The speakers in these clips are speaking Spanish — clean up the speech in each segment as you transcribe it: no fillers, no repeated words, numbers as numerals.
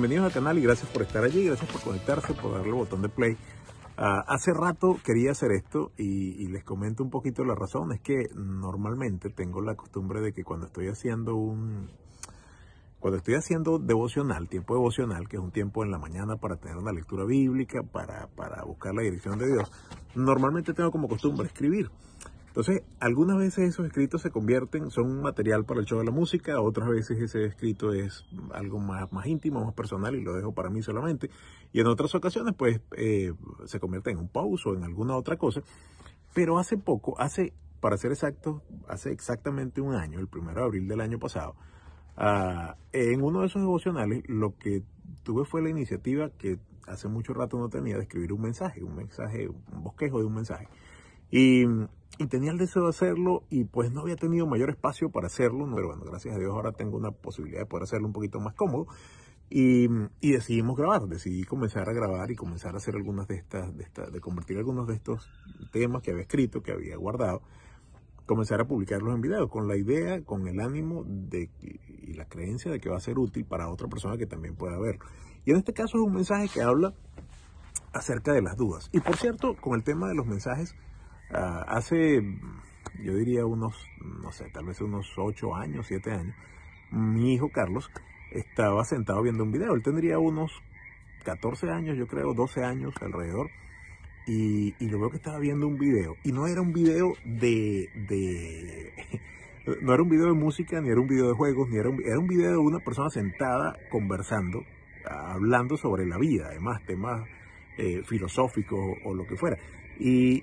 bienvenidos al canal y gracias por estar allí, gracias por conectarse, por darle el botón de play. Hace rato quería hacer esto y les comento un poquito la razón. Es que normalmente tengo la costumbre de que cuando estoy haciendo devocional, tiempo devocional, que es un tiempo en la mañana para tener una lectura bíblica, para buscar la dirección de Dios, normalmente tengo como costumbre escribir. Entonces, algunas veces esos escritos son un material para el show de la música, otras veces ese escrito es algo más íntimo, más personal y lo dejo para mí solamente. Y en otras ocasiones, pues, se convierte en un post o en alguna otra cosa. Pero para ser exacto, hace exactamente un año, el 1 de abril del año pasado, en uno de esos devocionales, lo que tuve fue la iniciativa que hace mucho rato no tenía de escribir un bosquejo de un mensaje. Y tenía el deseo de hacerlo y pues no había tenido mayor espacio para hacerlo, pero bueno, gracias a Dios ahora tengo una posibilidad de poder hacerlo un poquito más cómodo y decidí comenzar a grabar y comenzar a hacer algunas de convertir algunos de estos temas que había escrito, que había guardado, comenzar a publicarlos en video con la idea, con el ánimo y la creencia de que va a ser útil para otra persona que también pueda verlo. Y en este caso es un mensaje que habla acerca de las dudas. Y por cierto, con el tema de los mensajes, hace, yo diría tal vez unos 8 años, 7 años, mi hijo Carlos estaba sentado viendo un video. Él tendría unos 14 años, yo creo, 12 años alrededor. Y lo veo que estaba viendo un video. Y no era un video no era un video de música, ni era un video de juegos, era un video de una persona sentada conversando, hablando sobre la vida, además, temas filosóficos o lo que fuera. Y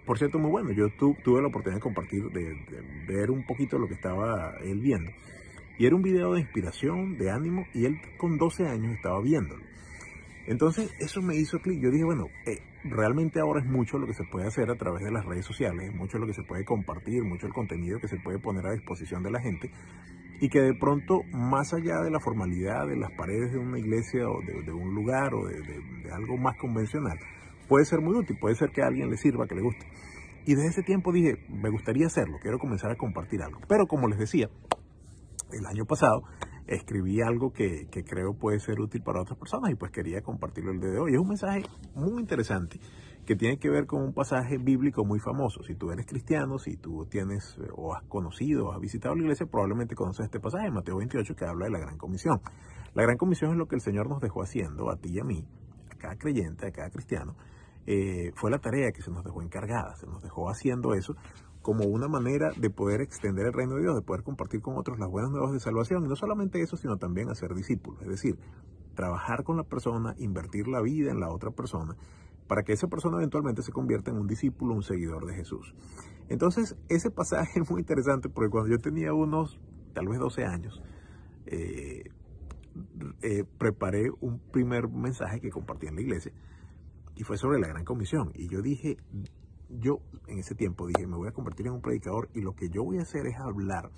por cierto, muy bueno. Yo tuve la oportunidad de compartir, de ver un poquito lo que estaba él viendo. Y era un video de inspiración, de ánimo, y él con 12 años estaba viéndolo. Entonces, eso me hizo clic. Yo dije, bueno, realmente ahora es mucho lo que se puede hacer a través de las redes sociales, es mucho lo que se puede compartir, mucho el contenido que se puede poner a disposición de la gente. Y que de pronto, más allá de la formalidad de las paredes de una iglesia o de un lugar o de algo más convencional, puede ser muy útil, puede ser que a alguien le sirva, que le guste. Y desde ese tiempo dije, me gustaría hacerlo, quiero comenzar a compartir algo. Pero como les decía, el año pasado escribí algo que creo puede ser útil para otras personas y pues quería compartirlo el día de hoy. Es un mensaje muy interesante que tiene que ver con un pasaje bíblico muy famoso. Si tú eres cristiano, si tú tienes o has conocido o has visitado la iglesia, probablemente conoces este pasaje, Mateo 28, que habla de la Gran Comisión. La Gran Comisión es lo que el Señor nos dejó haciendo, a ti y a mí, a cada creyente, a cada cristiano. Fue la tarea que se nos dejó encargada, se nos dejó haciendo eso como una manera de poder extender el reino de Dios, de poder compartir con otros las buenas nuevas de salvación. Y no solamente eso, sino también hacer discípulos, es decir, trabajar con la persona, invertir la vida en la otra persona, para que esa persona eventualmente se convierta en un discípulo, un seguidor de Jesús. Entonces, ese pasaje es muy interesante porque cuando yo tenía unos, tal vez 12 años, preparé un primer mensaje que compartí en la iglesia y fue sobre la Gran Comisión. Y yo en ese tiempo dije, me voy a convertir en un predicador y lo que yo voy a hacer es hablar.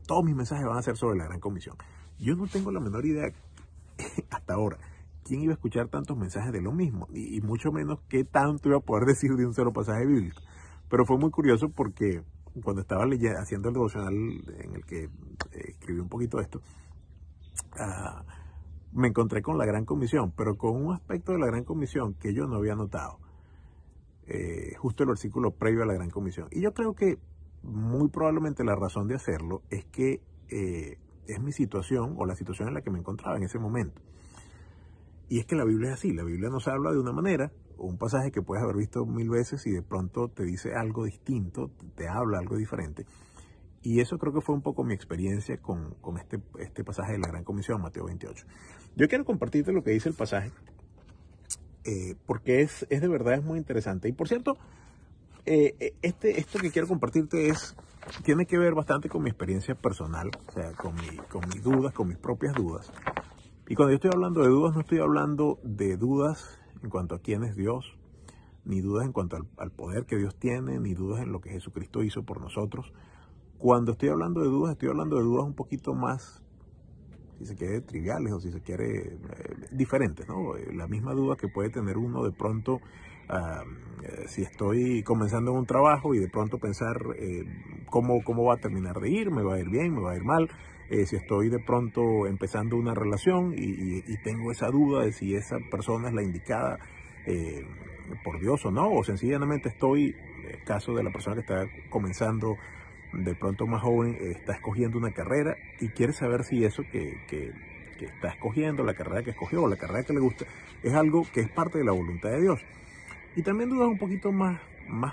Todos mis mensajes van a ser sobre la Gran Comisión. Yo no tengo la menor idea hasta ahora quién iba a escuchar tantos mensajes de lo mismo y mucho menos qué tanto iba a poder decir de un solo pasaje bíblico. Pero fue muy curioso porque cuando estaba haciendo el devocional en el que escribí un poquito de esto, me encontré con la Gran Comisión, pero con un aspecto de la Gran Comisión que yo no había notado. Justo el versículo previo a la Gran Comisión. Y yo creo que muy probablemente la razón de hacerlo es que es mi situación o la situación en la que me encontraba en ese momento. Y es que la Biblia es así, la Biblia nos habla de una manera, o un pasaje que puedes haber visto 1000 veces y de pronto te dice algo distinto, te habla algo diferente. Y eso creo que fue un poco mi experiencia con este pasaje de la Gran Comisión, Mateo 28. Yo quiero compartirte lo que dice el pasaje, porque es de verdad es muy interesante. Y por cierto, esto que quiero compartirte tiene que ver bastante con mi experiencia personal, o sea, con mis dudas, con mis propias dudas. Y cuando yo estoy hablando de dudas, no estoy hablando de dudas en cuanto a quién es Dios, ni dudas en cuanto al poder que Dios tiene, ni dudas en lo que Jesucristo hizo por nosotros. Cuando estoy hablando de dudas un poquito más, si se quiere, triviales o si se quiere, diferentes, ¿no? La misma duda que puede tener uno de pronto, si estoy comenzando un trabajo y de pronto pensar cómo va a terminar de ir, me va a ir bien, me va a ir mal, si estoy de pronto empezando una relación y tengo esa duda de si esa persona es la indicada por Dios o no, o sencillamente estoy, caso de la persona que está comenzando de pronto más joven, está escogiendo una carrera y quiere saber si eso que está escogiendo, la carrera que escogió o la carrera que le gusta, es algo que es parte de la voluntad de Dios. Y también dudas un poquito más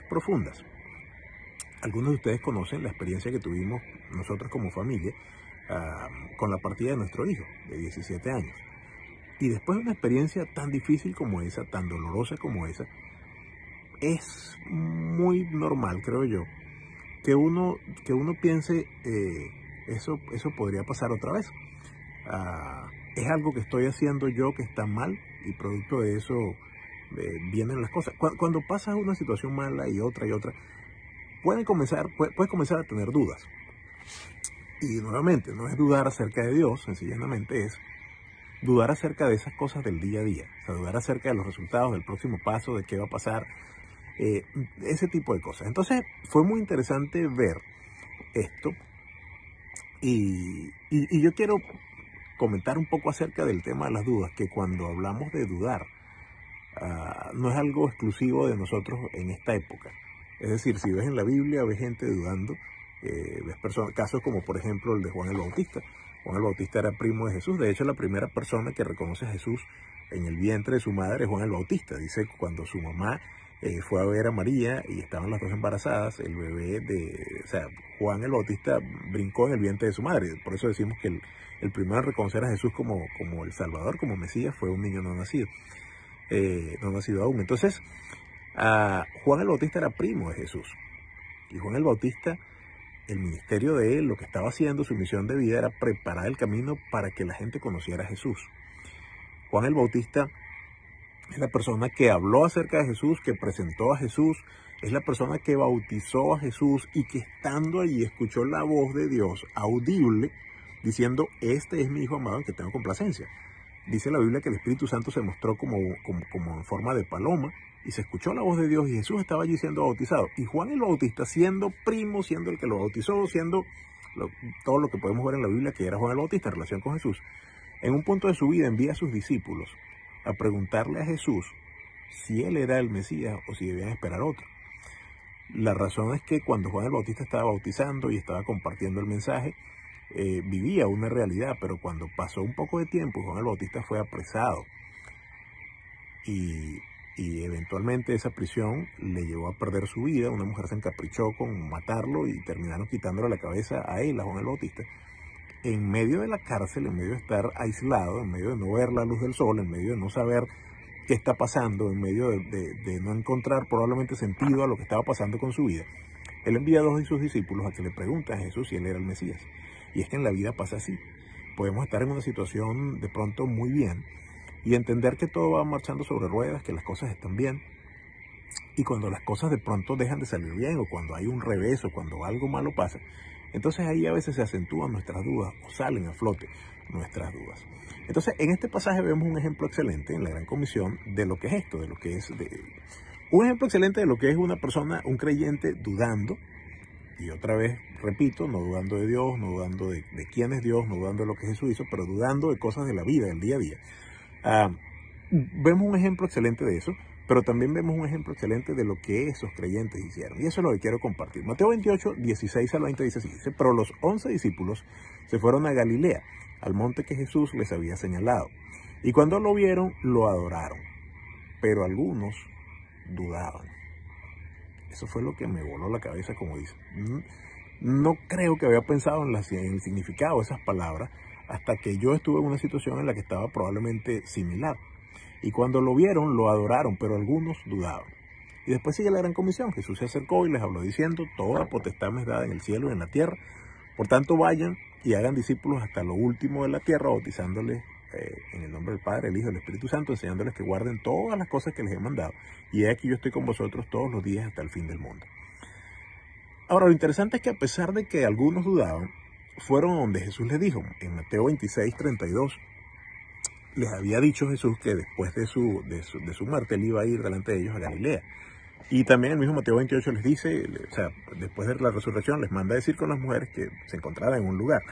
profundas. Algunos de ustedes conocen la experiencia que tuvimos nosotros como familia con la partida de nuestro hijo de 17 años. Y después de una experiencia tan difícil como esa, tan dolorosa como esa, es muy normal, creo yo, que uno piense, eso podría pasar otra vez. Es algo que estoy haciendo yo que está mal y producto de eso vienen las cosas. Cuando pasa una situación mala y otra, puedes comenzar a tener dudas. Y nuevamente, no es dudar acerca de Dios, sencillamente es dudar acerca de esas cosas del día a día. O sea, dudar acerca de los resultados, del próximo paso, de qué va a pasar, ese tipo de cosas. Entonces, fue muy interesante ver esto. Y yo quiero comentar un poco acerca del tema de las dudas, que cuando hablamos de dudar, no es algo exclusivo de nosotros en esta época. Es decir, si ves en la Biblia, ves gente dudando, ves casos como por ejemplo el de Juan el Bautista. Juan el Bautista era primo de Jesús. De hecho, la primera persona que reconoce a Jesús en el vientre de su madre es Juan el Bautista. Dice cuando su mamá fue a ver a María y estaban las dos embarazadas, el bebé Juan el Bautista brincó en el vientre de su madre. Por eso decimos que el primero en reconocer a Jesús como el Salvador, como Mesías, fue un niño no nacido aún. Entonces, Juan el Bautista era primo de Jesús. Y Juan el Bautista, el ministerio de él, lo que estaba haciendo, su misión de vida era preparar el camino para que la gente conociera a Jesús. Juan el Bautista es la persona que habló acerca de Jesús, que presentó a Jesús, es la persona que bautizó a Jesús y que estando allí escuchó la voz de Dios audible diciendo: este es mi Hijo amado en que tengo complacencia. Dice la Biblia que el Espíritu Santo se mostró como en forma de paloma y se escuchó la voz de Dios y Jesús estaba allí siendo bautizado. Y Juan el Bautista, siendo primo, siendo el que lo bautizó, siendo todo lo que podemos ver en la Biblia que era Juan el Bautista en relación con Jesús, en un punto de su vida envía a sus discípulos a preguntarle a Jesús si él era el Mesías o si debían esperar otro. La razón es que cuando Juan el Bautista estaba bautizando y estaba compartiendo el mensaje, vivía una realidad, pero cuando pasó un poco de tiempo, Juan el Bautista fue apresado y eventualmente esa prisión le llevó a perder su vida. Una mujer se encaprichó con matarlo y terminaron quitándole la cabeza a él, a Juan el Bautista, en medio de la cárcel, en medio de estar aislado, en medio de no ver la luz del sol, en medio de no saber qué está pasando, en medio de no encontrar probablemente sentido a lo que estaba pasando con su vida. Él envía a dos de sus discípulos a que le pregunten a Jesús si él era el Mesías. Y es que en la vida pasa así. Podemos estar en una situación de pronto muy bien y entender que todo va marchando sobre ruedas, que las cosas están bien. Y cuando las cosas de pronto dejan de salir bien, o cuando hay un revés, o cuando algo malo pasa, entonces ahí a veces se acentúan nuestras dudas o salen a flote nuestras dudas. Entonces, en este pasaje vemos un ejemplo excelente en la Gran Comisión de lo que es esto, de lo que es un ejemplo excelente de lo que es una persona, un creyente dudando. Y otra vez, repito, no dudando de Dios, no dudando de quién es Dios, no dudando de lo que Jesús hizo, pero dudando de cosas de la vida, del día a día. Vemos un ejemplo excelente de eso, pero también vemos un ejemplo excelente de lo que esos creyentes hicieron. Y eso es lo que quiero compartir. Mateo 28, 16 al 20 dice así: pero los 11 discípulos se fueron a Galilea, al monte que Jesús les había señalado. Y cuando lo vieron, lo adoraron. Pero algunos dudaban. Eso fue lo que me voló la cabeza, como dice. No creo que había pensado en el significado de esas palabras hasta que yo estuve en una situación en la que estaba probablemente similar. Y cuando lo vieron, lo adoraron, pero algunos dudaban. Y después sigue la Gran Comisión. Jesús se acercó y les habló diciendo: toda potestad me es dada en el cielo y en la tierra. Por tanto, vayan y hagan discípulos hasta lo último de la tierra, bautizándoles en el nombre del Padre, el Hijo y el Espíritu Santo, enseñándoles que guarden todas las cosas que les he mandado. Y he aquí yo estoy con vosotros todos los días hasta el fin del mundo. Ahora, lo interesante es que a pesar de que algunos dudaban, fueron donde Jesús les dijo. En Mateo 26, 32, les había dicho Jesús que después de su muerte, él iba a ir delante de ellos a Galilea. Y también el mismo Mateo 28 les dice, después de la resurrección, les manda a decir con las mujeres que se encontraran en un lugar.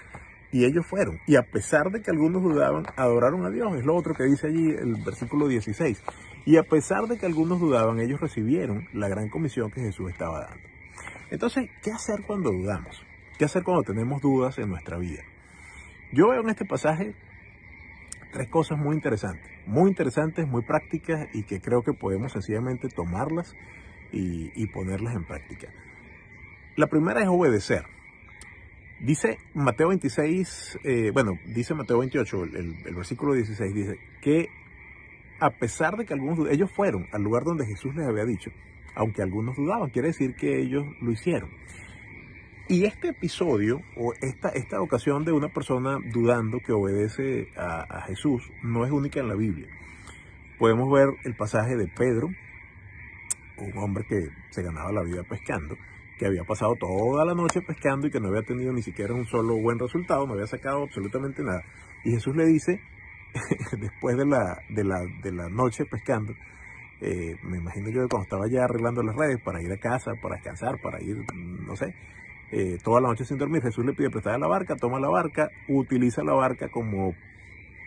Y ellos fueron. Y a pesar de que algunos dudaban, adoraron a Dios. Es lo otro que dice allí el versículo 16. Y a pesar de que algunos dudaban, ellos recibieron la gran comisión que Jesús estaba dando. Entonces, ¿qué hacer cuando dudamos? ¿Qué hacer cuando tenemos dudas en nuestra vida? Yo veo en este pasaje tres cosas muy interesantes, muy prácticas y que creo que podemos sencillamente tomarlas y ponerlas en práctica. La primera es obedecer. Dice Mateo 26, dice Mateo 28, el versículo 16, dice que a pesar de que ellos fueron al lugar donde Jesús les había dicho, aunque algunos dudaban, quiere decir que ellos lo hicieron. Y este episodio, o esta ocasión de una persona dudando que obedece a Jesús, no es única en la Biblia. Podemos ver el pasaje de Pedro, un hombre que se ganaba la vida pescando, que había pasado toda la noche pescando y que no había tenido ni siquiera un solo buen resultado, no había sacado absolutamente nada. Y Jesús le dice, después de la noche pescando, me imagino yo que cuando estaba ya arreglando las redes para ir a casa, para descansar, para ir, no sé, toda la noche sin dormir, Jesús le pide prestada la barca, toma la barca, utiliza la barca como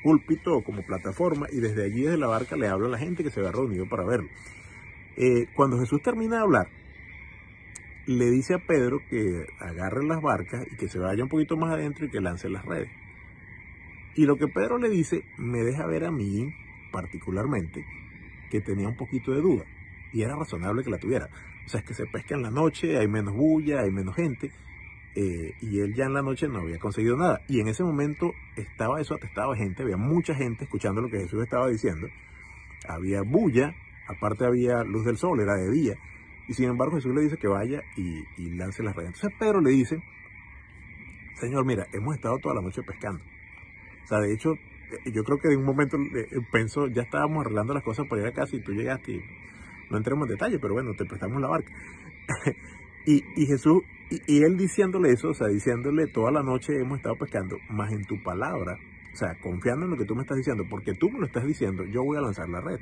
púlpito o como plataforma y desde allí, desde la barca, le habla a la gente que se había reunido para verlo. Cuando Jesús termina de hablar, le dice a Pedro que agarre las barcas y que se vaya un poquito más adentro y que lance las redes. Y lo que Pedro le dice me deja ver a mí, particularmente, que tenía un poquito de duda. Y era razonable que la tuviera. O sea, es que se pesca en la noche, hay menos bulla, hay menos gente. Y él ya en la noche no había conseguido nada. Y en ese momento estaba eso atestado de gente, había mucha gente escuchando lo que Jesús estaba diciendo. Había bulla, aparte había luz del sol, era de día. Y sin embargo Jesús le dice que vaya y lance las redes. Entonces Pedro le dice, Señor, mira, hemos estado toda la noche pescando. O sea, de hecho, yo creo que en un momento pensó, ya estábamos arreglando las cosas para ir a casa y tú llegaste y no entremos en detalle, pero bueno, te prestamos la barca. y Jesús, y él diciéndole eso, o sea, diciéndole toda la noche hemos estado pescando, más en tu palabra, o sea, confiando en lo que tú me estás diciendo, porque tú me lo estás diciendo, yo voy a lanzar la red.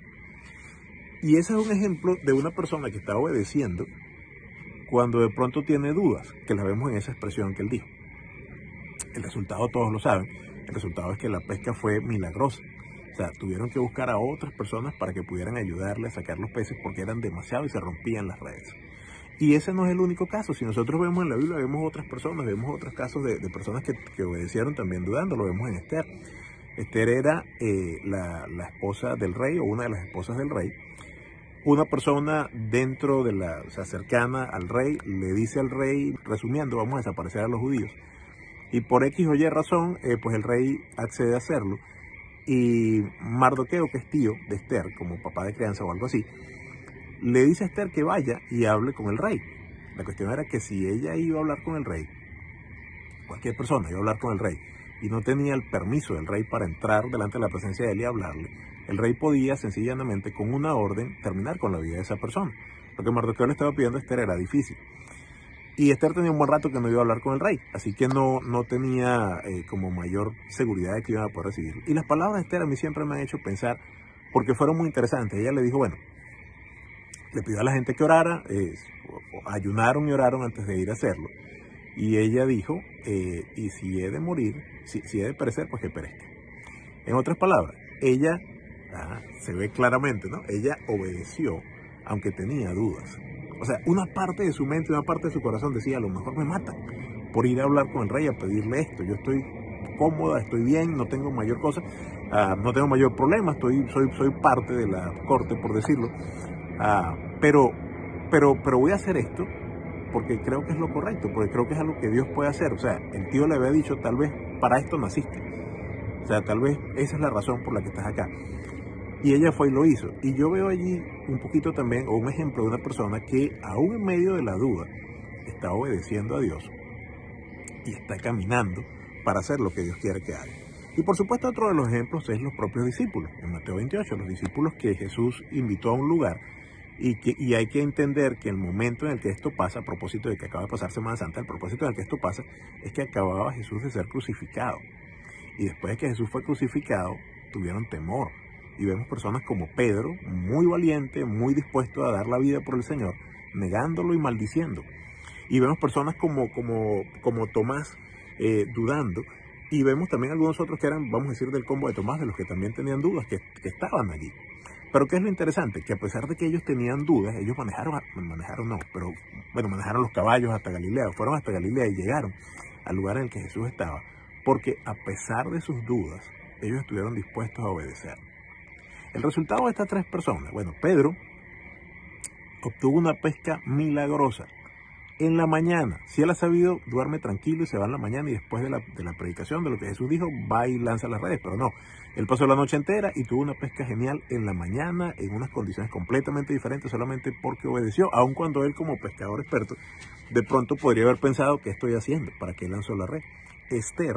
Y ese es un ejemplo de una persona que está obedeciendo cuando de pronto tiene dudas, que la vemos en esa expresión que él dijo. El resultado todos lo saben, el resultado es que la pesca fue milagrosa. O sea, tuvieron que buscar a otras personas para que pudieran ayudarle a sacar los peces porque eran demasiados y se rompían las redes. Y ese no es el único caso. Si nosotros vemos en la Biblia, vemos otras personas, vemos otros casos de personas que obedecieron también dudando. Lo vemos en Esther. Esther era la esposa del rey o una de las esposas del rey. Una persona dentro de o sea, cercana al rey, le dice al rey, resumiendo, vamos a desaparecer a los judíos. Y por X o Y razón, pues el rey accede a hacerlo. Y Mardoqueo, que es tío de Esther, como papá de crianza o algo así, le dice a Esther que vaya y hable con el rey. La cuestión era que si ella iba a hablar con el rey, cualquier persona iba a hablar con el rey, y no tenía el permiso del rey para entrar delante de la presencia de él y hablarle, el rey podía sencillamente con una orden terminar con la vida de esa persona. Lo que Mardoqueo le estaba pidiendo a Esther era difícil. Y Esther tenía un buen rato que no iba a hablar con el rey, así que no tenía como mayor seguridad de que iban a poder recibirlo. Y las palabras de Esther a mí siempre me han hecho pensar, porque fueron muy interesantes. Ella le dijo, bueno, le pidió a la gente que orara, ayunaron y oraron antes de ir a hacerlo. Y ella dijo, y si he de morir, si he de perecer, pues que perezca. En otras palabras, ella, se ve claramente, ¿no? Ella obedeció, aunque tenía dudas. O sea, una parte de su mente, una parte de su corazón decía, a lo mejor me matan por ir a hablar con el rey a pedirle esto. Yo estoy cómoda, estoy bien, no tengo mayor cosa, no tengo mayor problema, soy parte de la corte, por decirlo. Pero voy a hacer esto porque creo que es lo correcto, porque creo que es algo que Dios puede hacer. O sea, el tío le había dicho, tal vez para esto naciste. O sea, tal vez esa es la razón por la que estás acá. Y ella fue y lo hizo. Y yo veo allí un poquito también, o un ejemplo de una persona que aún en medio de la duda está obedeciendo a Dios y está caminando para hacer lo que Dios quiere que haga. Y por supuesto otro de los ejemplos es los propios discípulos. En Mateo 28, los discípulos que Jesús invitó a un lugar y hay que entender que el momento en el que esto pasa, a propósito de que acaba de pasar Semana Santa, el propósito en el que esto pasa es que acababa Jesús de ser crucificado. Y después de que Jesús fue crucificado, tuvieron temor. Y vemos personas como Pedro, muy valiente, muy dispuesto a dar la vida por el Señor, negándolo y maldiciendo. Y vemos personas como Tomás, dudando, Y vemos también algunos otros que eran, vamos a decir, del combo de Tomás, de los que también tenían dudas, que estaban allí. Pero ¿qué es lo interesante? Que a pesar de que ellos tenían dudas, ellos manejaron los caballos hasta Galilea, fueron hasta Galilea y llegaron al lugar en el que Jesús estaba, porque a pesar de sus dudas, ellos estuvieron dispuestos a obedecer. El resultado de estas tres personas, bueno, Pedro obtuvo una pesca milagrosa en la mañana. Si él ha sabido, duerme tranquilo y se va en la mañana, y después de la predicación de lo que Jesús dijo, va y lanza las redes. Pero no, él pasó la noche entera y tuvo una pesca genial en la mañana, en unas condiciones completamente diferentes, solamente porque obedeció, aun cuando él, como pescador experto, de pronto podría haber pensado: ¿qué estoy haciendo? ¿Para qué lanzó la red? Esther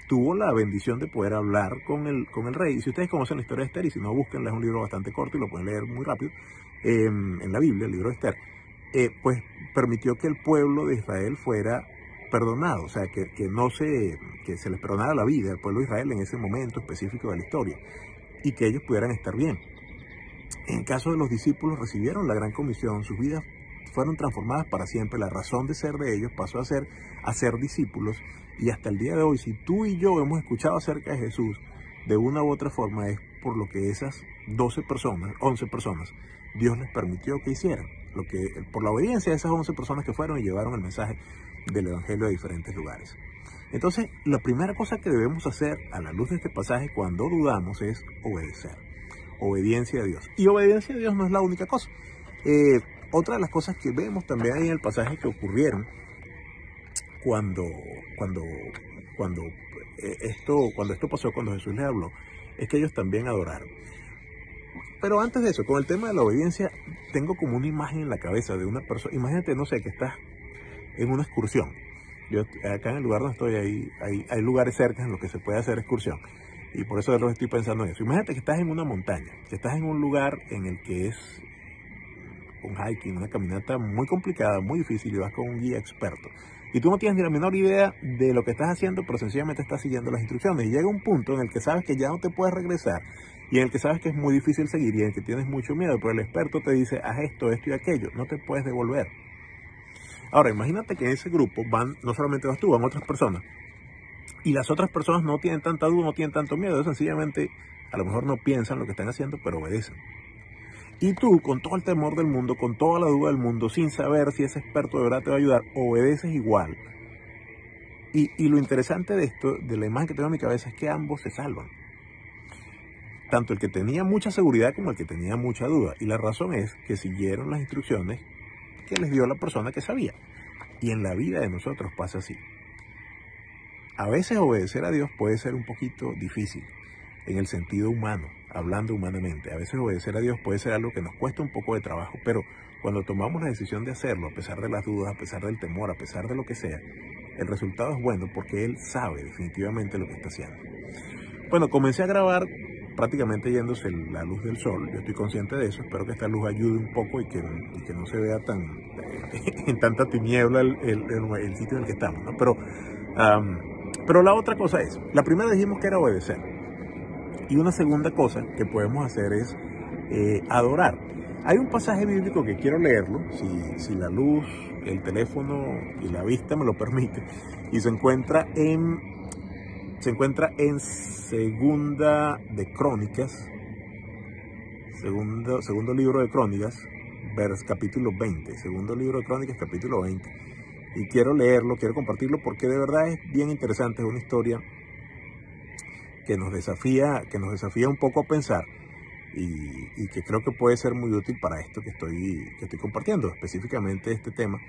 tuvo la bendición de poder hablar con el rey. Y si ustedes conocen la historia de Esther, y si no, búsquenla, es un libro bastante corto y lo pueden leer muy rápido, en la Biblia, el libro de Esther, pues permitió que el pueblo de Israel fuera perdonado, o sea, que se les perdonara la vida al pueblo de Israel en ese momento específico de la historia, y que ellos pudieran estar bien. En el caso de los discípulos, recibieron la gran comisión, sus vidas fueron transformadas para siempre, la razón de ser de ellos pasó a ser discípulos, y hasta el día de hoy, si tú y yo hemos escuchado acerca de Jesús de una u otra forma, es por lo que esas 11 personas, Dios les permitió que hicieran, por la obediencia de esas 11 personas que fueron y llevaron el mensaje del Evangelio a diferentes lugares. Entonces, la primera cosa que debemos hacer a la luz de este pasaje cuando dudamos es obedecer. Obediencia a Dios. Y obediencia a Dios no es la única cosa. Otra de las cosas que vemos también ahí en el pasaje que ocurrieron cuando esto pasó, cuando Jesús les habló, es que ellos también adoraron. Pero antes de eso, con el tema de la obediencia, tengo como una imagen en la cabeza de una persona. Imagínate, no sé, que estás en una excursión. Yo acá en el lugar donde estoy, hay lugares cerca en los que se puede hacer excursión. Y por eso estoy pensando en eso. Imagínate que estás en una montaña, que estás en un lugar en el que es un hiking, una caminata muy complicada, muy difícil, y vas con un guía experto. Y tú no tienes ni la menor idea de lo que estás haciendo, pero sencillamente estás siguiendo las instrucciones. Y llega un punto en el que sabes que ya no te puedes regresar, y en el que sabes que es muy difícil seguir, y en el que tienes mucho miedo, pero el experto te dice: haz esto, esto y aquello, no te puedes devolver. Ahora, imagínate que en ese grupo no solamente vas tú, van otras personas. Y las otras personas no tienen tanta duda, no tienen tanto miedo, sencillamente a lo mejor no piensan lo que están haciendo, pero obedecen. Y tú, con todo el temor del mundo, con toda la duda del mundo, sin saber si ese experto de verdad te va a ayudar, obedeces igual. Y lo interesante de esto, de la imagen que tengo en mi cabeza, es que ambos se salvan. Tanto el que tenía mucha seguridad como el que tenía mucha duda. Y la razón es que siguieron las instrucciones que les dio la persona que sabía. Y en la vida de nosotros pasa así. A veces obedecer a Dios puede ser un poquito difícil, en el sentido humano, hablando humanamente. A veces obedecer a Dios puede ser algo que nos cuesta un poco de trabajo, pero cuando tomamos la decisión de hacerlo, a pesar de las dudas, a pesar del temor, a pesar de lo que sea, el resultado es bueno porque Él sabe definitivamente lo que está haciendo. Bueno, comencé a grabar prácticamente yéndose la luz del sol. Yo estoy consciente de eso. Espero que esta luz ayude un poco y que no se vea tan en tanta tiniebla el sitio en el que estamos, ¿no? Pero la otra cosa es, la primera dijimos que era obedecer. Y una segunda cosa que podemos hacer es adorar. Hay un pasaje bíblico que quiero leerlo, si la luz, el teléfono y la vista me lo permite, y se encuentra en Segunda de Crónicas, segundo libro de Crónicas, capítulo 20, segundo libro de Crónicas, capítulo 20. Y quiero leerlo, quiero compartirlo porque de verdad es bien interesante, es una historia que nos desafía un poco a pensar, y que creo que puede ser muy útil para esto que estoy compartiendo, específicamente este tema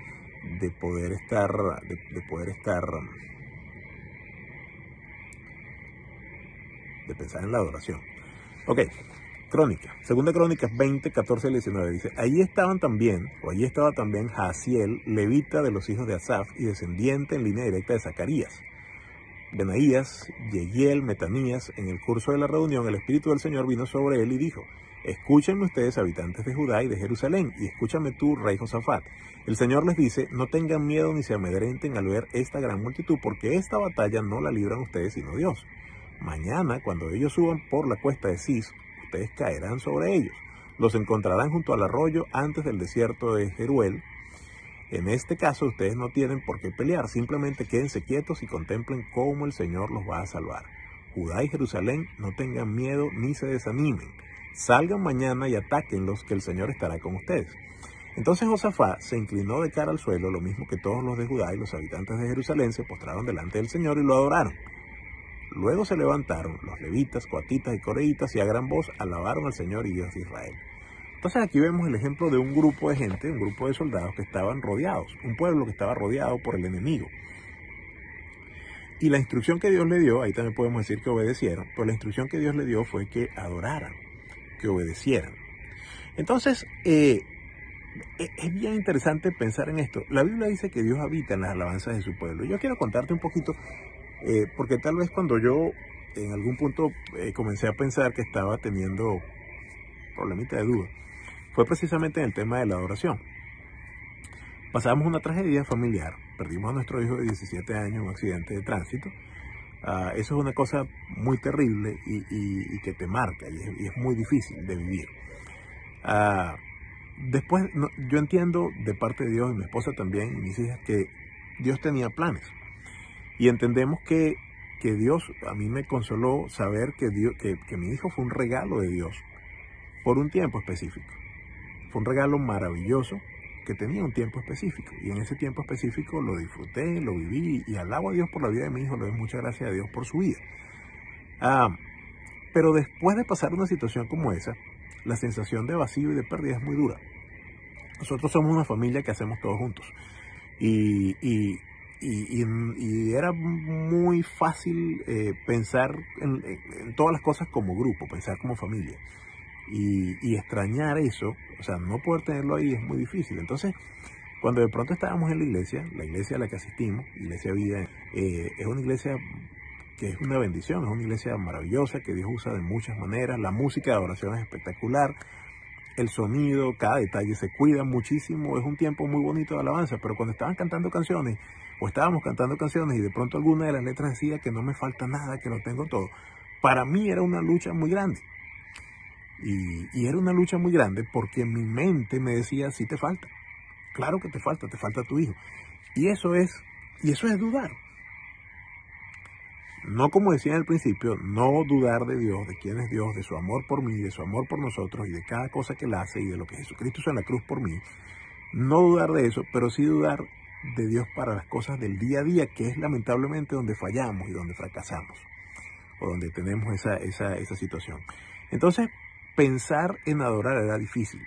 de poder estar de pensar en la adoración. Ok, Segunda Crónicas 20, 14 al 19 dice: allí estaba también Jaasiel, levita de los hijos de Asaf y descendiente en línea directa de Zacarías, Benaías, Yehiel, Metanías. En el curso de la reunión, el Espíritu del Señor vino sobre él y dijo: escúchenme ustedes, habitantes de Judá y de Jerusalén, y escúchame tú, rey Josafat. El Señor les dice: no tengan miedo ni se amedrenten al ver esta gran multitud, porque esta batalla no la libran ustedes sino Dios. Mañana, cuando ellos suban por la cuesta de Cis, ustedes caerán sobre ellos. Los encontrarán junto al arroyo antes del desierto de Jeruel. En este caso ustedes no tienen por qué pelear, simplemente quédense quietos y contemplen cómo el Señor los va a salvar. Judá y Jerusalén, no tengan miedo ni se desanimen. Salgan mañana y atáquenlos, que el Señor estará con ustedes. Entonces Josafat se inclinó de cara al suelo, lo mismo que todos los de Judá, y los habitantes de Jerusalén se postraron delante del Señor y lo adoraron. Luego se levantaron los levitas, coatitas y coreitas y a gran voz alabaron al Señor y Dios de Israel. Entonces aquí vemos el ejemplo de un grupo de gente, un grupo de soldados que estaban rodeados, un pueblo que estaba rodeado por el enemigo. Y la instrucción que Dios le dio, ahí también podemos decir que obedecieron, pero la instrucción que Dios le dio fue que adoraran, que obedecieran. Entonces, es bien interesante pensar en esto. La Biblia dice que Dios habita en las alabanzas de su pueblo. Yo quiero contarte un poquito, porque tal vez cuando yo en algún punto comencé a pensar que estaba teniendo problemita de duda, fue precisamente en el tema de la adoración. Pasamos una tragedia familiar, perdimos a nuestro hijo de 17 años en un accidente de tránsito. Eso es una cosa muy terrible y que te marca y es muy difícil de vivir. Después, yo entiendo de parte de Dios y mi esposa también y mis hijas que Dios tenía planes. Y entendemos que Dios, a mí me consoló saber que mi hijo fue un regalo de Dios por un tiempo específico. Fue un regalo maravilloso que tenía un tiempo específico. Y en ese tiempo específico lo disfruté, lo viví y alabo a Dios por la vida de mi hijo, le doy muchas gracias a Dios por su vida. Pero después de pasar una situación como esa, la sensación de vacío y de pérdida es muy dura. Nosotros somos una familia que hacemos todos juntos. Y era muy fácil pensar en todas las cosas como grupo, pensar como familia. Y extrañar eso, o sea, no poder tenerlo ahí es muy difícil. Entonces, cuando de pronto estábamos en la iglesia a la que asistimos, Iglesia Vida, es una iglesia que es una bendición, es una iglesia maravillosa que Dios usa de muchas maneras. La música de adoración es espectacular, el sonido, cada detalle se cuida muchísimo, es un tiempo muy bonito de alabanza. Pero cuando estaban cantando canciones, o estábamos cantando canciones y de pronto alguna de las letras decía que no me falta nada, que lo tengo todo, para mí era una lucha muy grande. Y era una lucha muy grande porque mi mente me decía, sí te falta, claro que te falta tu hijo. Y eso es dudar. No, como decía al principio, no dudar de Dios, de quién es Dios, de su amor por mí, de su amor por nosotros y de cada cosa que Él hace y de lo que Jesucristo hizo en la cruz por mí. No dudar de eso, pero sí dudar de Dios para las cosas del día a día, que es lamentablemente donde fallamos y donde fracasamos, o donde tenemos esa situación. Entonces, pensar en adorar era difícil.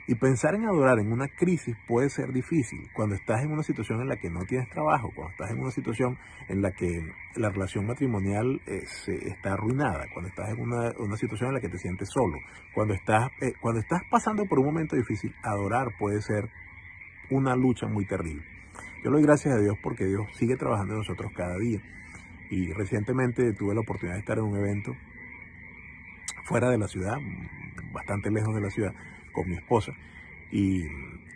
Y pensar en adorar en una crisis puede ser difícil cuando estás en una situación en la que no tienes trabajo, cuando estás en una situación en la que la relación matrimonial está arruinada, cuando estás en una situación en la que te sientes solo, cuando estás pasando por un momento difícil. Adorar puede ser una lucha muy terrible. Yo le doy gracias a Dios porque Dios sigue trabajando en nosotros cada día. Y recientemente tuve la oportunidad de estar en un evento fuera de la ciudad, bastante lejos de la ciudad, con mi esposa. Y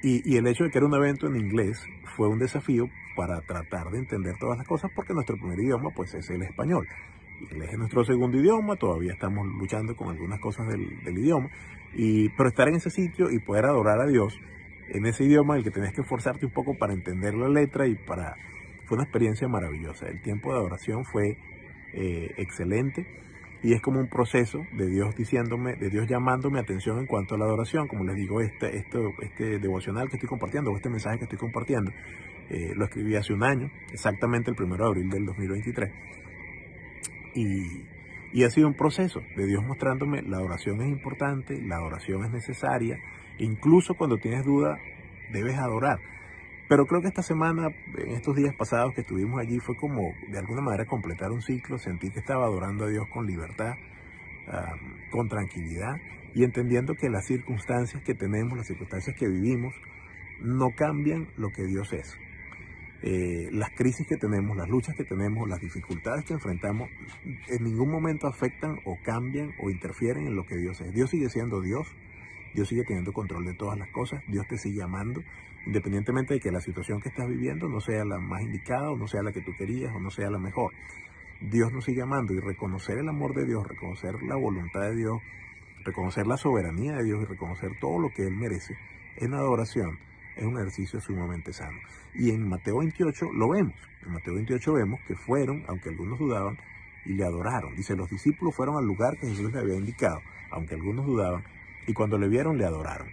el hecho de que era un evento en inglés fue un desafío para tratar de entender todas las cosas, porque nuestro primer idioma pues es el español. Inglés es nuestro segundo idioma, todavía estamos luchando con algunas cosas del idioma, pero estar en ese sitio y poder adorar a Dios en ese idioma en el que tenés que esforzarte un poco para entender la letra fue una experiencia maravillosa. El tiempo de adoración fue excelente. Y es como un proceso de Dios de Dios llamándome atención en cuanto a la adoración. Como les digo, este devocional que estoy compartiendo, o este mensaje que estoy compartiendo, lo escribí hace un año, exactamente el 1 de abril del 2023. Y ha sido un proceso de Dios mostrándome la adoración es importante, la adoración es necesaria. Incluso cuando tienes duda, debes adorar. Pero creo que esta semana, en estos días pasados que estuvimos allí, fue como de alguna manera completar un ciclo. Sentí que estaba adorando a Dios con libertad, con tranquilidad y entendiendo que las circunstancias que tenemos, las circunstancias que vivimos, no cambian lo que Dios es. Las crisis que tenemos, las luchas que tenemos, las dificultades que enfrentamos, en ningún momento afectan o cambian o interfieren en lo que Dios es. Dios sigue siendo Dios. Dios sigue teniendo control de todas las cosas, Dios te sigue amando, independientemente de que la situación que estás viviendo no sea la más indicada, o no sea la que tú querías, o no sea la mejor. Dios nos sigue amando, y reconocer el amor de Dios, reconocer la voluntad de Dios, reconocer la soberanía de Dios y reconocer todo lo que Él merece en adoración, es un ejercicio sumamente sano. Y en Mateo 28 lo vemos. En Mateo 28 vemos que fueron, aunque algunos dudaban, y le adoraron. Dice, los discípulos fueron al lugar que Jesús les había indicado, aunque algunos dudaban, y cuando le vieron, le adoraron.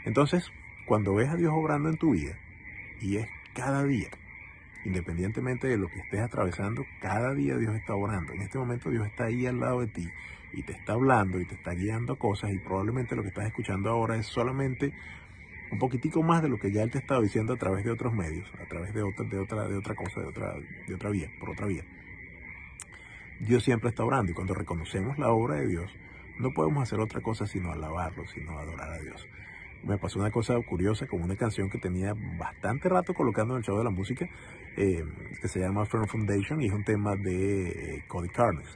Entonces, cuando ves a Dios obrando en tu vida, y es cada día, independientemente de lo que estés atravesando, cada día Dios está orando. En este momento Dios está ahí al lado de ti y te está hablando y te está guiando a cosas, y probablemente lo que estás escuchando ahora es solamente un poquitico más de lo que ya Él te estaba diciendo a través de otros medios, a través de otra cosa, de otra vía, por otra vía. Dios siempre está orando, y cuando reconocemos la obra de Dios, no podemos hacer otra cosa sino alabarlo, sino adorar a Dios. Me pasó una cosa curiosa con una canción que tenía bastante rato colocando en el show de la música, que se llama Firm Foundation, y es un tema de Cody Carnes.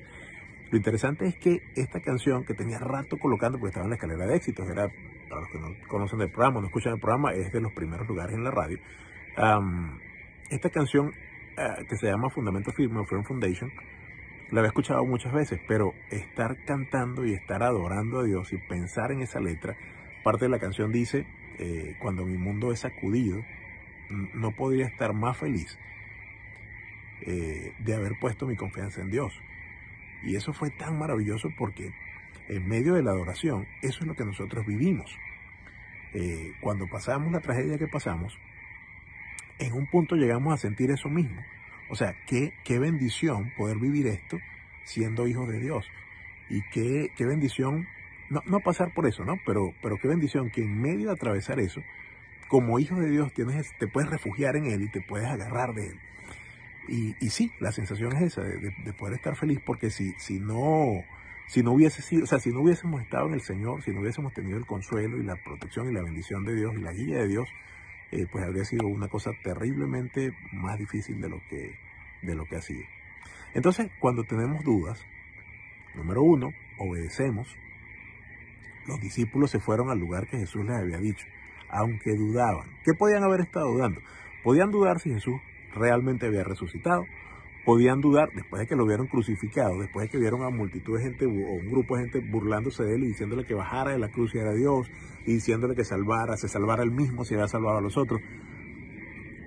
Lo interesante es que esta canción que tenía rato colocando, porque estaba en la escalera de éxitos, era, para los que no conocen el programa, no escuchan el programa, es de los primeros lugares en la radio. Esta canción que se llama Fundamento Firme o Firm Foundation, la había escuchado muchas veces, pero estar cantando y estar adorando a Dios y pensar en esa letra, parte de la canción dice, cuando mi mundo es sacudido, no podría estar más feliz de haber puesto mi confianza en Dios. Y eso fue tan maravilloso porque en medio de la adoración, eso es lo que nosotros vivimos. Cuando pasamos la tragedia que pasamos, en un punto llegamos a sentir eso mismo. O sea, qué bendición poder vivir esto siendo hijos de Dios. Y qué bendición, no pasar por eso, ¿no? Pero qué bendición que en medio de atravesar eso, como hijo de Dios te puedes refugiar en Él y te puedes agarrar de Él. Y sí, la sensación es esa, de poder estar feliz, porque si no hubiese sido, o sea, si no hubiésemos estado en el Señor, si no hubiésemos tenido el consuelo y la protección y la bendición de Dios y la guía de Dios, pues habría sido una cosa terriblemente más difícil de lo que ha sido. Entonces, cuando tenemos dudas, número uno, obedecemos. Los discípulos se fueron al lugar que Jesús les había dicho, aunque dudaban. ¿Qué podían haber estado dudando? Podían dudar si Jesús realmente había resucitado. Podían dudar después de que lo vieron crucificado, después de que vieron a multitud de gente o un grupo de gente burlándose de él y diciéndole que bajara de la cruz y era Dios, y diciéndole que se salvara él mismo si había salvado a los otros.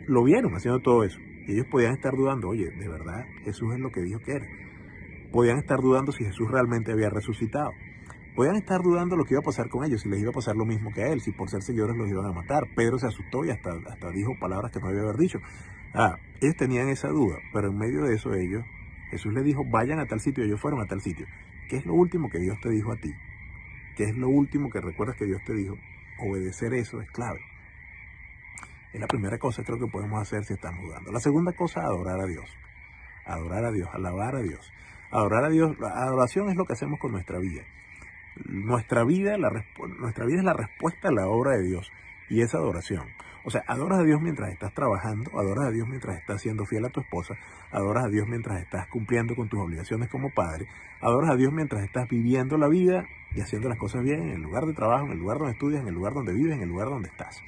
Lo vieron haciendo todo eso. Y ellos podían estar dudando, oye, ¿de verdad Jesús es lo que dijo que era? Podían estar dudando si Jesús realmente había resucitado. Podían estar dudando lo que iba a pasar con ellos, si les iba a pasar lo mismo que a él, si por ser seguidores los iban a matar. Pedro se asustó y hasta dijo palabras que no debía haber dicho. Ellos tenían esa duda, pero en medio de eso Jesús les dijo, vayan a tal sitio, ellos fueron a tal sitio. ¿Qué es lo último que Dios te dijo a ti? ¿Qué es lo último que recuerdas que Dios te dijo? Obedecer eso es clave. Es la primera cosa creo que podemos hacer si estamos dudando. La segunda cosa, adorar a Dios. Adorar a Dios, alabar a Dios. Adorar a Dios, la adoración es lo que hacemos con nuestra vida. Nuestra vida es la respuesta a la obra de Dios, y esa adoración. O sea, adoras a Dios mientras estás trabajando, adoras a Dios mientras estás siendo fiel a tu esposa, adoras a Dios mientras estás cumpliendo con tus obligaciones como padre, adoras a Dios mientras estás viviendo la vida y haciendo las cosas bien en el lugar de trabajo, en el lugar donde estudias, en el lugar donde vives, en el lugar donde estás.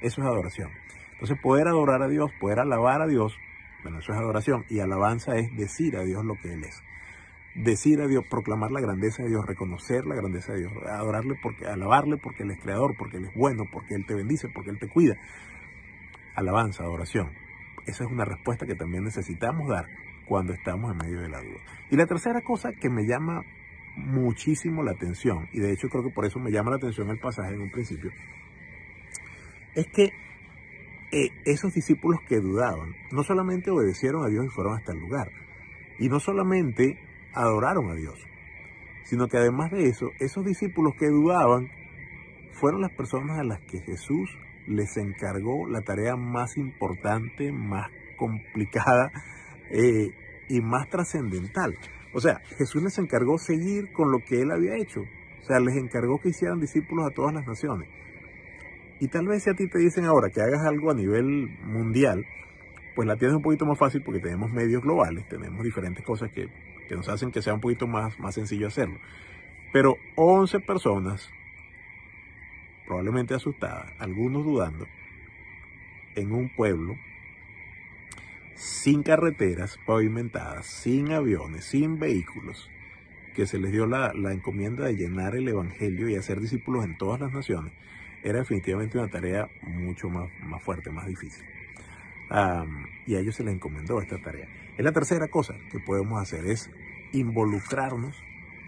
Eso es adoración. Entonces, poder adorar a Dios, poder alabar a Dios, bueno, eso es adoración, y alabanza es decir a Dios lo que Él es. Decir a Dios, proclamar la grandeza de Dios, reconocer la grandeza de Dios, alabarle porque Él es creador, porque Él es bueno, porque Él te bendice, porque Él te cuida. Alabanza, adoración. Esa es una respuesta que también necesitamos dar cuando estamos en medio de la duda. Y la tercera cosa que me llama muchísimo la atención, y de hecho creo que por eso me llama la atención el pasaje en un principio, es que esos discípulos que dudaban, no solamente obedecieron a Dios y fueron hasta el lugar, y no solamente adoraron a Dios, sino que además de eso, esos discípulos que dudaban fueron las personas a las que Jesús les encargó la tarea más importante, más complicada y más trascendental. O sea, Jesús les encargó seguir con lo que Él había hecho. O sea, les encargó que hicieran discípulos a todas las naciones. Y tal vez si a ti te dicen ahora que hagas algo a nivel mundial, pues la tienes un poquito más fácil porque tenemos medios globales, tenemos diferentes cosas que nos hacen que sea un poquito más sencillo hacerlo. Pero 11 personas, probablemente asustadas, algunos dudando, en un pueblo, sin carreteras pavimentadas, sin aviones, sin vehículos, que se les dio la encomienda de llenar el evangelio y hacer discípulos en todas las naciones, era definitivamente una tarea mucho más fuerte, más difícil. Y a ellos se les encomendó esta tarea. Es la tercera cosa que podemos hacer, es involucrarnos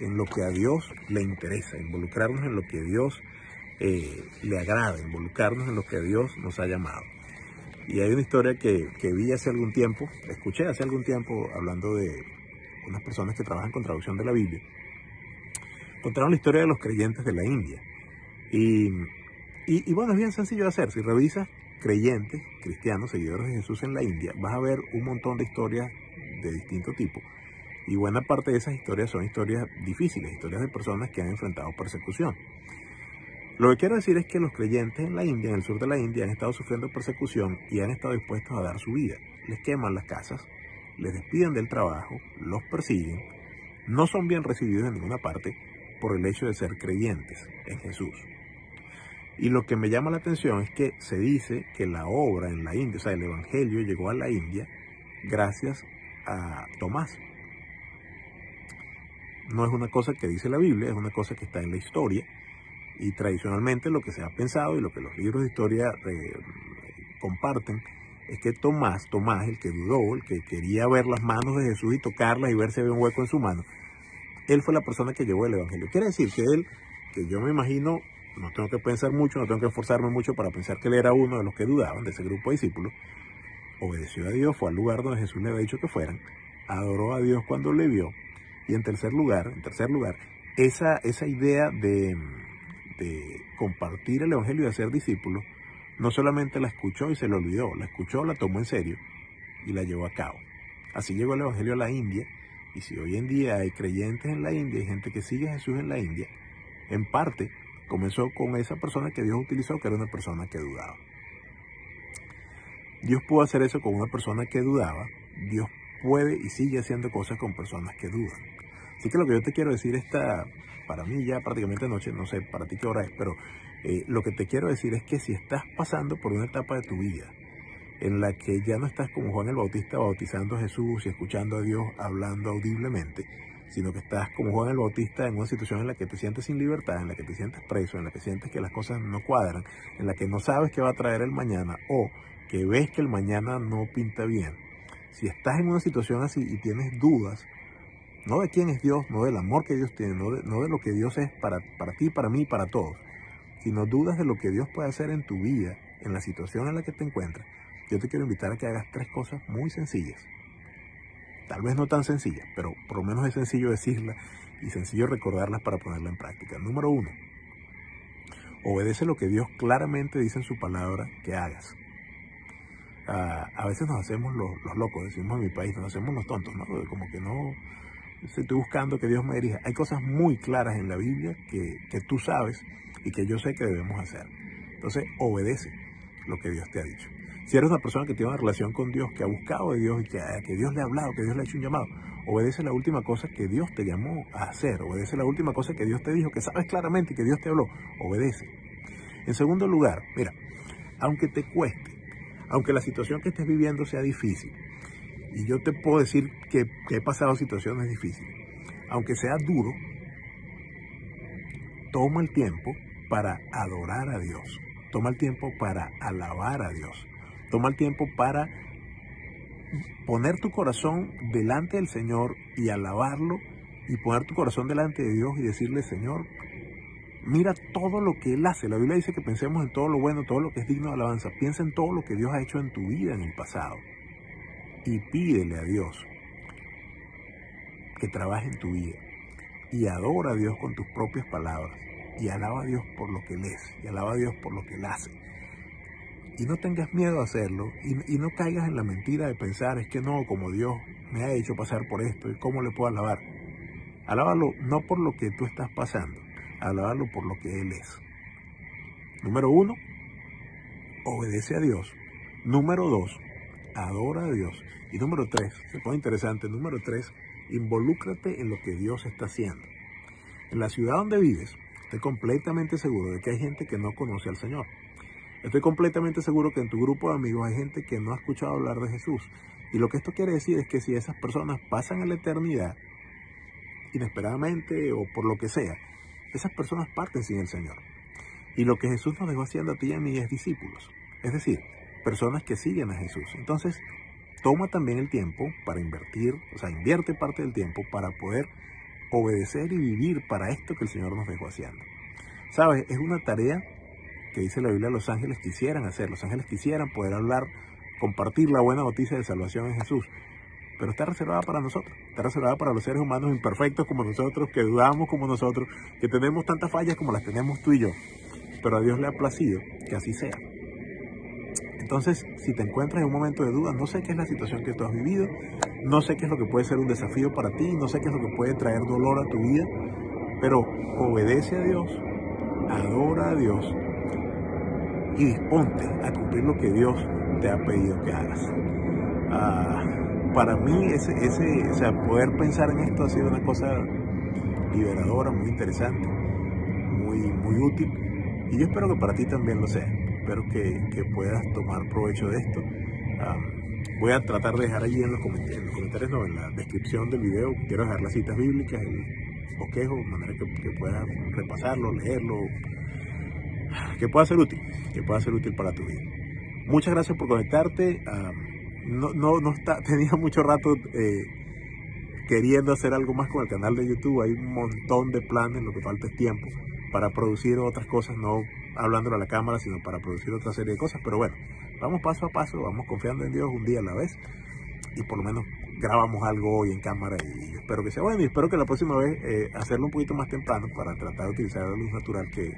en lo que a Dios le interesa, involucrarnos en lo que a Dios le agrada, involucrarnos en lo que a Dios nos ha llamado. Y hay una historia que vi hace algún tiempo, escuché hace algún tiempo hablando de unas personas que trabajan con traducción de la Biblia. Contaron la historia de los creyentes de la India. Y bueno, es bien sencillo de hacer. Si revisas creyentes, cristianos, seguidores de Jesús en la India, vas a ver un montón de historias de distinto tipo. Y buena parte de esas historias son historias difíciles, historias de personas que han enfrentado persecución. Lo que quiero decir es que los creyentes en la India, en el sur de la India, han estado sufriendo persecución y han estado dispuestos a dar su vida. Les queman las casas, les despiden del trabajo, los persiguen, no son bien recibidos en ninguna parte por el hecho de ser creyentes en Jesús. Y lo que me llama la atención es que se dice que la obra en la India, o sea, el Evangelio llegó a la India gracias a Tomás. No es una cosa que dice la Biblia, es una cosa que está en la historia. Y tradicionalmente lo que se ha pensado y lo que los libros de historia comparten es que Tomás, el que dudó, el que quería ver las manos de Jesús y tocarlas y ver si había un hueco en su mano, él fue la persona que llevó el Evangelio. Quiere decir que él, que yo me imagino, no tengo que pensar mucho, no tengo que esforzarme mucho para pensar que él era uno de los que dudaban de ese grupo de discípulos, obedeció a Dios, fue al lugar donde Jesús le había dicho que fueran, adoró a Dios cuando le vio, y en tercer lugar, esa idea de compartir el Evangelio y de ser discípulos, no solamente la escuchó y se le olvidó, la escuchó, la tomó en serio y la llevó a cabo. Así llegó el Evangelio a la India, y si hoy en día hay creyentes en la India, hay gente que sigue a Jesús en la India, en parte comenzó con esa persona que Dios utilizó, que era una persona que dudaba. Dios pudo hacer eso con una persona que dudaba, Dios puede y sigue haciendo cosas con personas que dudan. Así que lo que yo te quiero decir para mí ya prácticamente noche, no sé para ti qué hora es, pero lo que te quiero decir es que si estás pasando por una etapa de tu vida en la que ya no estás como Juan el Bautista bautizando a Jesús y escuchando a Dios hablando audiblemente, sino que estás como Juan el Bautista en una situación en la que te sientes sin libertad, en la que te sientes preso, en la que sientes que las cosas no cuadran, en la que no sabes qué va a traer el mañana o que ves que el mañana no pinta bien. Si estás en una situación así y tienes dudas, no de quién es Dios, no del amor que Dios tiene, no de lo que Dios es para ti, para mí, para todos, sino dudas de lo que Dios puede hacer en tu vida, en la situación en la que te encuentras, yo te quiero invitar a que hagas 3 cosas muy sencillas. Tal vez no tan sencillas, pero por lo menos es sencillo decirlas y sencillo recordarlas para ponerla en práctica. Número 1, obedece lo que Dios claramente dice en su palabra que hagas. A veces nos hacemos los locos, decimos en mi país, nos hacemos los tontos, ¿no? Como que no estoy buscando que Dios me dirija. Hay cosas muy claras en la Biblia que tú sabes y que yo sé que debemos hacer. Entonces, obedece lo que Dios te ha dicho. Si eres una persona que tiene una relación con Dios, que ha buscado de Dios y que Dios le ha hablado, que Dios le ha hecho un llamado, obedece la última cosa que Dios te llamó a hacer, obedece la última cosa que Dios te dijo, que sabes claramente y que Dios te habló, obedece. En segundo lugar, mira, aunque te cueste, aunque la situación que estés viviendo sea difícil, y yo te puedo decir que he pasado situaciones difíciles, aunque sea duro, toma el tiempo para adorar a Dios, toma el tiempo para alabar a Dios, toma el tiempo para poner tu corazón delante del Señor y alabarlo, y poner tu corazón delante de Dios y decirle: Señor, mira todo lo que Él hace. La Biblia dice que pensemos en todo lo bueno, todo lo que es digno de alabanza. Piensa en todo lo que Dios ha hecho en tu vida en el pasado y pídele a Dios que trabaje en tu vida, y adora a Dios con tus propias palabras, y alaba a Dios por lo que Él es, y alaba a Dios por lo que Él hace. Y no tengas miedo a hacerlo, y no caigas en la mentira de pensar: es que no, como Dios me ha hecho pasar por esto, ¿y cómo le puedo alabar? Alábalo no por lo que tú estás pasando, alábalo por lo que Él es. Número 1, obedece a Dios. Número 2, adora a Dios. Y número 3, se pone interesante, número 3, involúcrate en lo que Dios está haciendo. En la ciudad donde vives, estoy completamente seguro de que hay gente que no conoce al Señor. Estoy completamente seguro que en tu grupo de amigos hay gente que no ha escuchado hablar de Jesús. Y lo que esto quiere decir es que si esas personas pasan a la eternidad, inesperadamente o por lo que sea, esas personas parten sin el Señor. Y lo que Jesús nos dejó haciendo a ti y a mí es discípulos. Es decir, personas que siguen a Jesús. Entonces, toma también el tiempo para invertir, o sea, invierte parte del tiempo para poder obedecer y vivir para esto que el Señor nos dejó haciendo. ¿Sabes? Es una tarea que dice la Biblia, los ángeles quisieran hacer. Los ángeles quisieran poder hablar, compartir la buena noticia de salvación en Jesús. Pero está reservada para nosotros. Está reservada para los seres humanos imperfectos como nosotros, que dudamos como nosotros, que tenemos tantas fallas como las tenemos tú y yo. Pero a Dios le ha placido que así sea. Entonces, si te encuentras en un momento de duda, no sé qué es la situación que tú has vivido, no sé qué es lo que puede ser un desafío para ti, no sé qué es lo que puede traer dolor a tu vida, pero obedece a Dios, adora a Dios y disponte a cumplir lo que Dios te ha pedido que hagas. Para mí, o sea, poder pensar en esto ha sido una cosa liberadora, muy interesante, muy útil, y yo espero que para ti también lo sea. Espero que puedas tomar provecho de esto. Voy a tratar de dejar allí en los comentarios, no, en la descripción del video, quiero dejar las citas bíblicas, el bosquejo, de manera que puedas repasarlo, leerlo, que pueda ser útil para tu vida. Muchas gracias por conectarte. Tenía mucho rato queriendo hacer algo más con el canal de YouTube. Hay un montón de planes, lo que falta es tiempo para producir otras cosas, no hablándole a la cámara, sino para producir otra serie de cosas. Pero bueno, vamos paso a paso, vamos confiando en Dios un día a la vez, y por lo menos grabamos algo hoy en cámara, y yo espero que sea bueno, y espero que la próxima vez hacerlo un poquito más temprano para tratar de utilizar la luz natural que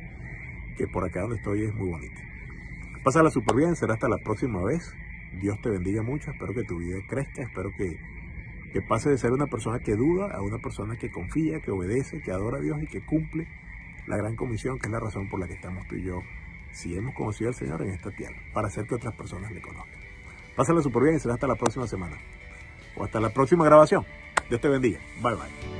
por acá donde estoy es muy bonita. Pásala súper bien, será hasta la próxima vez. Dios te bendiga mucho, espero que tu vida crezca, espero que pase de ser una persona que duda a una persona que confía, que obedece, que adora a Dios y que cumple la gran comisión, que es la razón por la que estamos tú y yo, si hemos conocido al Señor en esta tierra, para hacer que otras personas le conozcan. Pásala súper bien y será hasta la próxima semana, o hasta la próxima grabación. Dios te bendiga. Bye, bye.